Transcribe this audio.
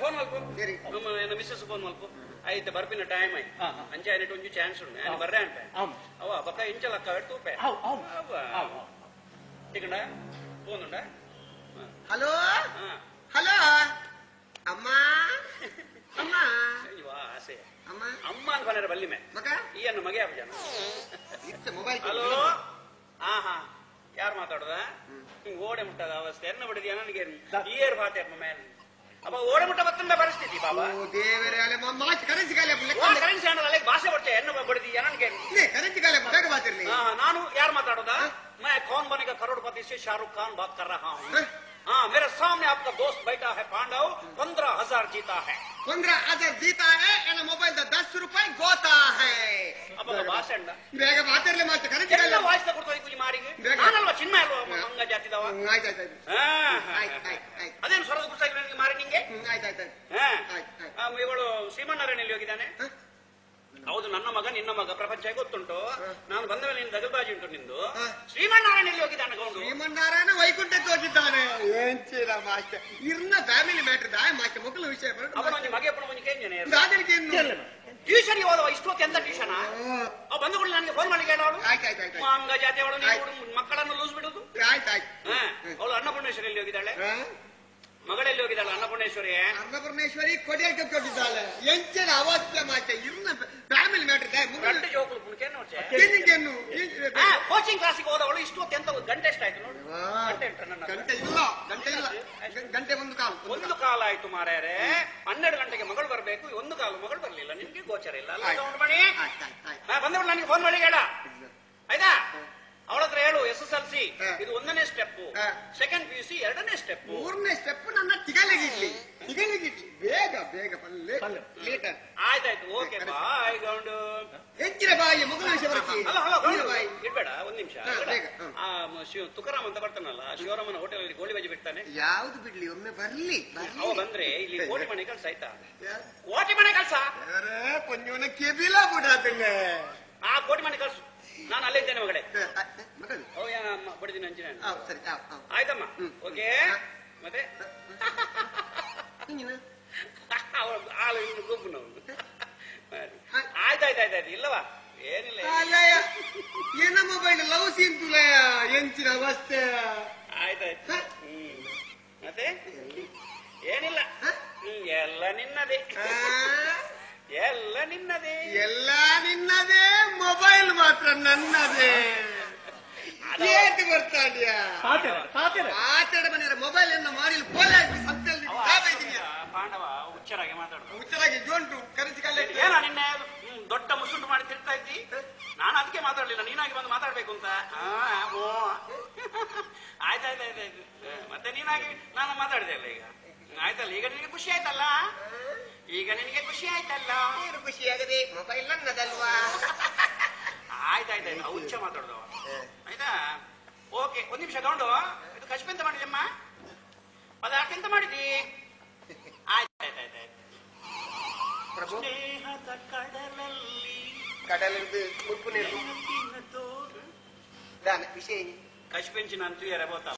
phone ಮಲ್ಪು ನಮ್ಮ missus phone ಮಲ್ಪು ಆಯ್ತು ಬರ್ಪಿನ ಟೈಮ್ ಆಯ್ತು ಅಂಚೆ ಆಯ್ತು ಒಂಚು ಚಾನ್ಸ್ ಉಂಟು ನಾನು ಬರ್ರೆ ಅಂತ ಅವ ಬಕ್ಕ ಇಂಚಲ ಅಕ್ಕ ಎಟ್ಟು ತೂಪೆ ತಿಕಂಡ ಫೋನ್ ಉಂಡ ಹಲೋ ಹಲೋ ಅಮ್ಮ ಅಮ್ಮ ಅಯ್ಯೋ ಆಸೆ ಅಮ್ಮ ಅಮ್ಮ ಅಂತ ಬಂದ್ರೆ ಬಲ್ಲಿ ಮೇ ಮಗ ಈ ಅನ್ನು ಮಗೆ ಆಗ ಜನ ಮೊಬೈಲ್ ಹಲೋ ಹಾ ಯಾರು ಮಾತಾಡೋದ ಹಿಂಗ್ ಓಡೆ ಮುಟ್ಟದ ಅವಸ್ಥೆ ಎನ್ನ ಬಿಡಿದ್ಯಾ ನನಗೆ ಇಯರ್ ಬಾತೆ ಮೇಲೆ ಅಪ್ಪ ಓಡೆ ಮುಟ್ಟ ಬತ್ತಂದ ಪರಿಸ್ಥಿತಿ ಬಾಬಾ ದೇವರೇ ಅಲೆ ಮಾಚ್ ಕರೆನ್ಸಿ ಕಾಲೆ ಕರೆನ್ಸಿ ಹಣ ಭಾಷೆ ಬರ್ತೇ ಎನ್ನ ಬಿಡಿದ್ಯಾ ನನಗೆ ಕರೆನ್ಸಿ ಕಾಲೆ ಬೇಗ ಬಾತಿರ್ಲಿ ನಾನು ಯಾರು ಮಾತಾಡೋದ मैं कौन बनेगा करोड़पति से शाहरुख खान बात कर रहा हूँ हाँ मेरे सामने आपका दोस्त बैठा है पांडव 15,000 जीता है 15,000 जीता है एना मोबाइल दा 10 रुपए गोता है अब भाषण ಬೇಗ ಮಾತಾಡ್ಲಿ ಮಾತು ಕರೆನ್ಸಿ ಎಲ್ಲ ವಾಯ್ಸ್ ಕೊಡ್ತಾರೆ ಕುಜಿ ಮಾರಿಗೆ ನಾನಲ್ವಾ ಚಿನ್ಮಯ ಅಲ್ವಾ ಮಂಗ ಜಾತಿದವ ಅದೇನು ಸ್ವರದ ಗುಡ್ಸಾಗಿ ನನಗೆ ಮಾರಿ ನಿಂಗೆ ಇವಳು ಶ್ರೀಮನ್ನಾರಾಯಣಲ್ಲಿ ಹೋಗಿದ್ದಾನೆ ಹೌದು ನನ್ನ ಮಗ ನಿನ್ನ ಮಗ ಪ್ರಪಂಚ ಗೊತ್ತುಂಟು ನಾನು ಬಂದ ಮೇಲೆ ನಿನ್ನ ದಗಲ್ಬಾಜಿ ಉಂಟು ನಿಂದು ಶ್ರೀಮನ್ನಾರಾಯಣಲ್ಲಿ ಹೋಗಿದ್ದಾನೆ ಗೌಂಡು ಶ್ರೀಮನ್ನಾರಾಯಣ ವೈಕುಂಠಕ್ಕೆ ಹೋಗಿದ್ದಾನೆ ಏನ್ ಚೀಲ ಮಾಸ್ಟರ್ ಇರ್ನ ಫ್ಯಾಮಿಲಿ ಮ್ಯಾಟರ್ ದಾಯ ಮಾಸ್ಟರ್ ಮಕ್ಕಳ ವಿಷಯ ಅವನ ಮಗೆ ಅಪ್ಪನ ಒಂದು ಕೇಂಜನೆ ಟ್ಯೂಷನ್ ಹೋದವ ಇಷ್ಟೊತ್ತು ಎಂತ ಟ್ಯೂಷನ್ ಅವ್ ಬಂದ ಕೂಡ ನನಗೆ ಫೋನ್ ಮಾಡಿ ಹೇಳೋಳು ಮಂಗ ಜಾತಿ ಅವಳು ಮಕ್ಕಳನ್ನು ಲೂಸ್ ಬಿಡುದು ಅವಳು ಅನ್ನಪೂರ್ಣೇಶ್ವರಿಯಲ್ಲಿ ಹೋಗಿದ್ದಾಳೆ ಮಗಳೆಲ್ಲಿ ಹೋಗಿದ್ದಾಳೆ ಅನ್ನಪೂರ್ಣೇಶ್ವರಿ ಕೊಡಿಯಕ್ಕೆ ಹೋಗಿದ್ದಾಳೆ ಎಂಚಿನ ಅವಸ್ಥೆ ಮಾತೆ ಇರ್ನ ಫ್ಯಾಮಿಲಿ ಮ್ಯಾಟರ್ ಗಂಟೆ ಜೋಕುಲು ಕೋಚಿಂಗ್ ಕ್ಲಾಸಿಗೆ ಹೋದವಳು ಇಷ್ಟೊತ್ತು ಎಂತ ಗಂಟೆ ಎಷ್ಟಾಯ್ತು ನೋಡಿ ಗಂಟೆ ಒಂದು ಕಾಲ ಆಯ್ತು ಮಾರ್ಯಾರೆ 12 ಗಂಟೆಗೆ ಮಗಳು ಬರ್ಬೇಕು 1 ಕಾಲು ಮಗಳು ಬರ್ಲಿಲ್ಲ ನಿಮ್ಗೆ ಗೋಚರ ಇಲ್ಲ ಮಣಿ ಬಂದವಳು ನನಗೆ ಫೋನ್ ಮಾಡಿ ಹೇಳ ಆಯ್ತಾ ಅವಳ ಹತ್ರ ಹೇಳು SSLC ಇದು 1ನೇ ಸ್ಟೆಪ್ ಸೆಕೆಂಡ್ PUC 2ನೇ ಸ್ಟೆಪ್ 3ನೇ ಸ್ಟೆಪ್ ನನ್ನ ತಿಗಲಿಗಿಡ್ಲಿ ಬೇಗ ಬೇಗ ಆಯ್ತಾಯ್ತು ಓಕೆ ಬಾಯ್ ಗೌಂಡು ಹೆಚ್ಚಿನ ಬಾಯಿ ಮಗುನ ವಿಷಯ ಇಡ್ಬೇಡ 1 ನಿಮಿಷ ತುಕಾರಾಮ್ ಅಂತ ಬರ್ತಾನಲ್ಲ ಶಿವರಾಮನ ಹೋಟೆಲ್ ಅಲ್ಲಿ ಗೋಳಿ ಬಜ್ಜಿ ಬಿಡ್ತಾನೆ ಯಾವ್ದು ಬಿಡ್ಲಿ ಒಮ್ಮೆ ಬರ್ಲಿ ಅವ ಬಂದ್ರೆ ಇಲ್ಲಿ ಕೋಟಿ ಮನೆ ಕಳ್ಸ ಆಯ್ತಾ ಕೋಟಿ ಮನೆ ಕಳ್ಸ ಕೊಂಚವನ್ನ ಕೆಬಿಲ ಬಿಡಾದನ್ನ ಆ ಕೋಟಿ ಮನೆ ಕಳ್ಸು ನಾನು ಅಲ್ಲೇ ಇದ್ದೇನೆ ಮಗಳೇ ಬಡಿದಿನ ಅಂಚಿನ ಆಯ್ತಮ್ಮ ಓಕೆ ಮತ್ತೆ ಹಾಲು ಇನ್ನು ಗೊಬ್ಬು ನಾವು ಆಯ್ತಾಯ್ತಾಯ್ತಾಯ್ತು ಇಲ್ಲವಾ ಏನಿಲ್ಲ ಏನ ಮೊಬೈಲ್ ಲವ್ ಸೀನ್ ತುಲ ಎಂಚಿನ ಅವಸ್ಥೆ ಆಯ್ತಾಯ್ತು ಮತ್ತೆ ಏನಿಲ್ಲ ಎಲ್ಲ ನಿನ್ನದೇ ಎಲ್ಲ ನಿನ್ನದೇ ಮೊಬೈಲ್ ಮಾತ್ರ ನನ್ನದೇ ಏತಿ ಬರ್ತಾಡ್ಯಾ ಆಚಡ ಬಂದಿರ ಮೊಬೈಲ್ ಅನ್ನು ಮಾಡಿ ಪೋಲೆ ಹಾಕಿ ಸಂತೆಯಲ್ಲಿ ಪಾಂಡವ ಹುಚ್ಚರಾಗಿ ಮಾತಾಡೋದು ಹುಚ್ಚರಾಗಿ ಜೋಂಟು ಕರೆಸಿ ಕಲ್ಲ ಏನ ನಿನ್ನೆ ದೊಡ್ಡ ಮುಸುಂಟು ಮಾಡಿ ತಿರ್ತಾ ಇದ್ದಿ ನಾನು ಅದಕ್ಕೆ ಮಾತಾಡ್ಲಿಲ್ಲ ನೀನಾಗಿ ಬಂದು ಮಾತಾಡ್ಬೇಕು ಅಂತ ಆಯ್ತಾಯ್ತಾಯ್ತಾಯ್ತು ಮತ್ತೆ ನೀನಾಗಿ ನಾನು ಮಾತಾಡಿದೆ ಅಲ್ಲ ಈಗ ಆಯ್ತಲ್ಲ ಈಗ ನಿನಗೆ ಖುಷಿ ಆಯ್ತಲ್ಲ ಏನು ಖುಷಿಯಾಗದೆ ಮೊಬೈಲ್ ನನ್ನದಲ್ವಾ ಆಯ್ತಾಯ್ತಾಯ್ತು ಹುಚ್ಚ ಮಾತಾಡ್ದವ ಆಯ್ತಾ ಓಕೆ 1 ನಿಮಿಷ ತಗೊಂಡು ಇದು ಕಶ್ಮಿ ಎಂತ ಮಾಡಿದಮ್ಮ ಅದು ಯಾಕೆಂತ ಮಾಡಿದಿ ಆಯ್ತಾಯ್ತಾಯ್ತಾಯ್ತು ಸ್ನೇಹದ ಕಡಲಲ್ಲಿ ಮುಪ್ಪು ನೀರು ವಿಷಯ ಕಶ್ಮಿಂಚಿನ ಅಂತೂ ಎರೆ ಬೋತಾವ